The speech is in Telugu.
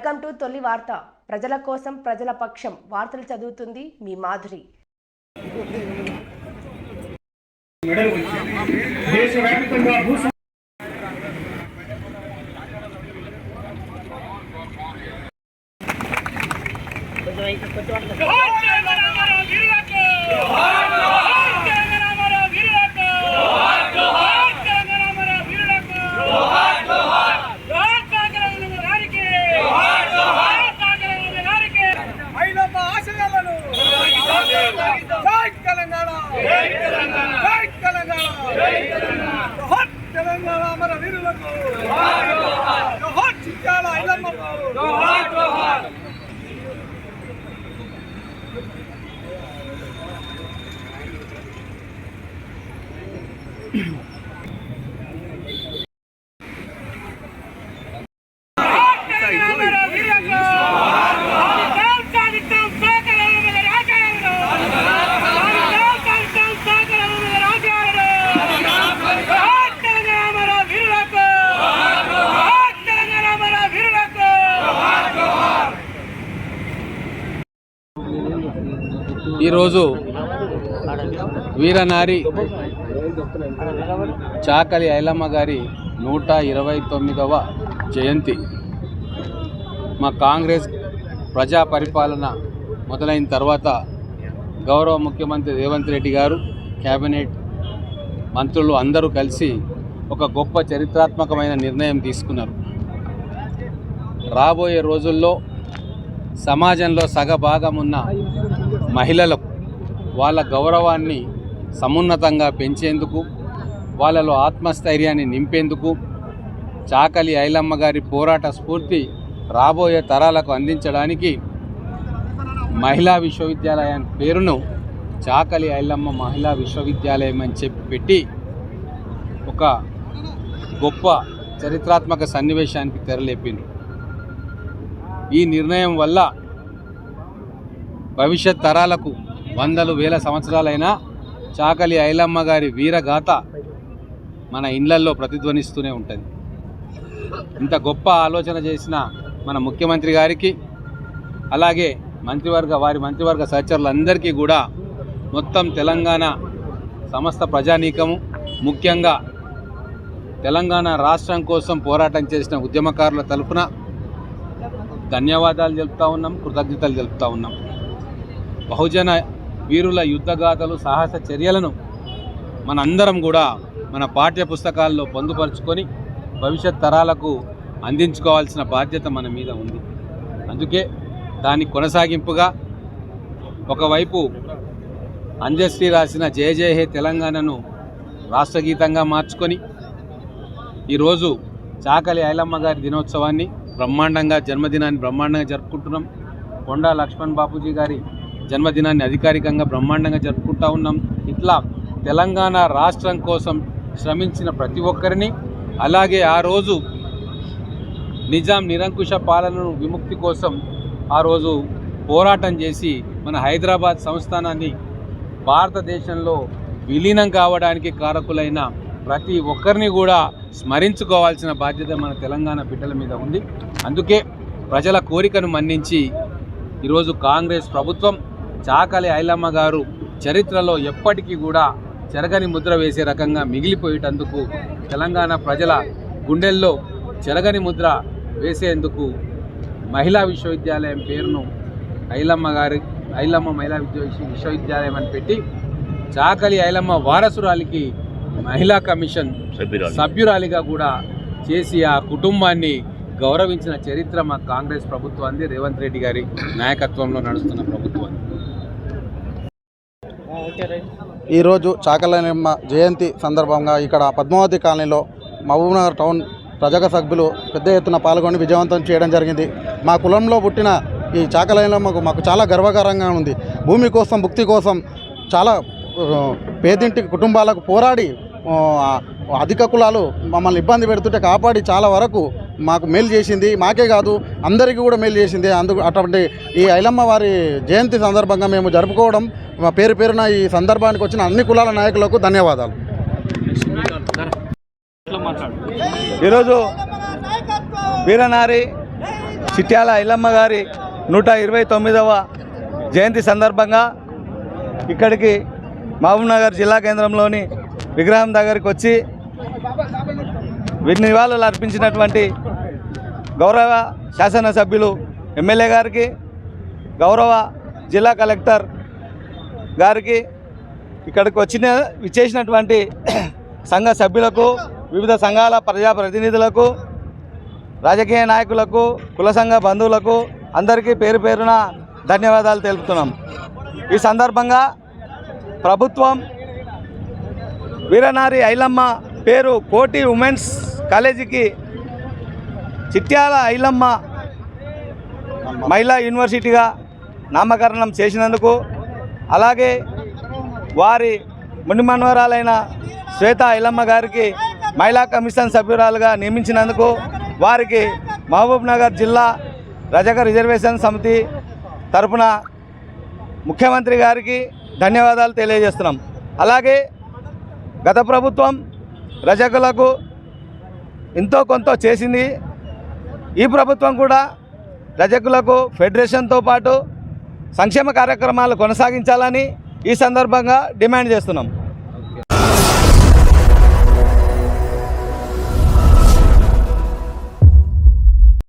వెల్కమ్ టు తొలి వార్త. ప్రజల కోసం ప్రజల పక్షం. వార్తలు చదువుతుంది మీ మాధురి. ఈరోజు వీరనారి చాకలి ఐలమ్మ గారి 129వ జయంతి. మా కాంగ్రెస్ ప్రజా పరిపాలన మొదలైన తర్వాత గౌరవ ముఖ్యమంత్రి రేవంత్ రెడ్డి గారు, కేబినెట్ మంత్రులు అందరూ కలిసి ఒక గొప్ప చరిత్రాత్మకమైన నిర్ణయం తీసుకున్నారు. రాబోయే రోజుల్లో సమాజంలో సగభాగం ఉన్న మహిళలకు వాళ్ళ గౌరవాన్ని సమున్నతంగా పెంచేందుకు, వాళ్ళలో ఆత్మస్థైర్యాన్ని నింపేందుకు చాకలి ఐలమ్మ గారి పోరాట స్ఫూర్తి రాబోయే తరాలకు అందించడానికి మహిళా విశ్వవిద్యాలయం పేరును చాకలి ఐలమ్మ మహిళా విశ్వవిద్యాలయం అని చెప్పి పెట్టి ఒక గొప్ప చరిత్రాత్మక సన్నివేశానికి తెరలేపింది. ఈ నిర్ణయం వల్ల భవిష్యత్ తరాలకు వందలు వేల సంవత్సరాలైనా చాకలి ఐలమ్మ గారి వీరగాథ మన ఇళ్లల్లో ప్రతిధ్వనిస్తూనే ఉంటుంది. ఇంత గొప్ప ఆలోచన చేసిన మన ముఖ్యమంత్రి గారికి, అలాగే వారి మంత్రివర్గ సహచరులందరికీ కూడా మొత్తం తెలంగాణ సమస్త ప్రజానీకము, ముఖ్యంగా తెలంగాణ రాష్ట్రం కోసం పోరాటం చేసిన ఉద్యమకారుల తరపున ధన్యవాదాలు తెలుపుతూ ఉన్నాం, కృతజ్ఞతలు తెలుపుతూ ఉన్నాం. బహుజన వీరుల యుద్ధగాథలు, సాహస చర్యలను మనందరం కూడా మన పాఠ్య పుస్తకాల్లో పొందుపరుచుకొని భవిష్యత్ తరాలకు అందించుకోవాల్సిన బాధ్యత మన మీద ఉంది. అందుకే దానికి కొనసాగింపుగా ఒకవైపు అంజశ్రీ రాసిన జయ జయ హే తెలంగాణను రాష్ట్రగీతంగా మార్చుకొని ఈరోజు చాకలి ఐలమ్మ గారి దినోత్సవాన్ని జన్మదినాన్ని బ్రహ్మాండంగా జరుపుకుంటున్నాం. కొండా లక్ష్మణ్ బాపూజీ గారి జన్మదినాన్ని అధికారికంగా బ్రహ్మాండంగా జరుపుకుంటూ ఉన్నాం. ఇట్లా తెలంగాణ రాష్ట్రం కోసం శ్రమించిన ప్రతి ఒక్కరిని, అలాగే ఆ రోజు నిజాం నిరంకుశ పాలనను విముక్తి కోసం ఆ రోజు పోరాటం చేసి మన హైదరాబాద్ సంస్థానాన్ని భారతదేశంలో విలీనం కావడానికి కారకులైన ప్రతి ఒక్కరిని కూడా స్మరించుకోవాల్సిన బాధ్యత మన తెలంగాణ బిడ్డల మీద ఉంది. అందుకే ప్రజల కోరికను మన్నించి ఈరోజు కాంగ్రెస్ ప్రభుత్వం చాకలి ఐలమ్మ గారు చరిత్రలో ఎప్పటికీ కూడా చెరగని ముద్ర వేసే రకంగా మిగిలిపోయేటందుకు, తెలంగాణ ప్రజల గుండెల్లో చెరగని ముద్ర వేసేందుకు మహిళా విశ్వవిద్యాలయం పేరును ఐలమ్మ మహిళా విశ్వవిద్యాలయం అని పెట్టి చాకలి ఐలమ్మ వారసురాలికి మహిళా కమిషన్ సభ్యురాలిగా కూడా చేసి ఆ కుటుంబాన్ని గౌరవించిన చరిత్ర మా కాంగ్రెస్ ప్రభుత్వాన్ని, రేవంత్ రెడ్డి గారి నాయకత్వంలో నడుస్తున్న ప్రభుత్వాన్ని. ఈరోజు చాకలి ఐలమ్మ జయంతి సందర్భంగా ఇక్కడ పద్మావతి కాలనీలో మహబూబ్నగర్ టౌన్ ప్రజా సభ్యులు పెద్ద ఎత్తున పాల్గొని విజయవంతం చేయడం జరిగింది. మా కులంలో పుట్టిన ఈ చాకలి ఐలమ్మకు మాకు చాలా గర్వకారంగా ఉంది. భూమి కోసం, భుక్తి కోసం చాలా పేదింటి కుటుంబాలకు పోరాడి అధిక కులాలు మమ్మల్ని ఇబ్బంది పెడుతుంటే కాపాడి చాలా వరకు మాకు మేలు చేసింది. మాకే కాదు, అందరికీ కూడా మేలు చేసింది. అటువంటి ఈ ఐలమ్మ వారి జయంతి సందర్భంగా మేము జరుపుకోవడం, పేరున ఈ సందర్భానికి వచ్చిన అన్ని కులాల నాయకులకు ధన్యవాదాలు. ఈరోజు వీరనారి చిట్యాల ఐలమ్మ గారి 129వ జయంతి సందర్భంగా ఇక్కడికి మహబూబ్నగర్ జిల్లా కేంద్రంలోని విగ్రహం దగ్గరికి వచ్చి నివాళులు అర్పించినటువంటి గౌరవ శాసనసభ్యులు ఎమ్మెల్యే గారికి, గౌరవ జిల్లా కలెక్టర్ గారికి, ఇక్కడికి విచ్చేసినటువంటి సంఘ సభ్యులకు, వివిధ సంఘాల ప్రజాప్రతినిధులకు, రాజకీయ నాయకులకు, కుల సంఘ బంధువులకు అందరికీ పేరు పేరున ధన్యవాదాలు తెలుపుతున్నాం. ఈ సందర్భంగా ప్రభుత్వం వీరనారి ఐలమ్మ పేరు కోటి ఉమెన్స్ కాలేజీకి చిట్యాల ఐలమ్మ మహిళా యూనివర్సిటీగా నామకరణం చేసినందుకు, అలాగే వారి మునిమన్వరాలైన శ్వేత ఐలమ్మ గారికి మహిళా కమిషన్ సభ్యురాలుగా నియమించినందుకు వారికి మహబూబ్నగర్ జిల్లా రజక రిజర్వేషన్ సమితి తరపున ముఖ్యమంత్రి గారికి ధన్యవాదాలు తెలియజేస్తున్నాం. అలాగే గత ప్రభుత్వం రజకులకు ఎంతో కొంత చేసింది. ఈ ప్రభుత్వం కూడా రజకులకు ఫెడరేషన్తో పాటు సంక్షేమ కార్యక్రమాలు కొనసాగించాలని ఈ సందర్భంగా డిమాండ్ చేస్తున్నాం.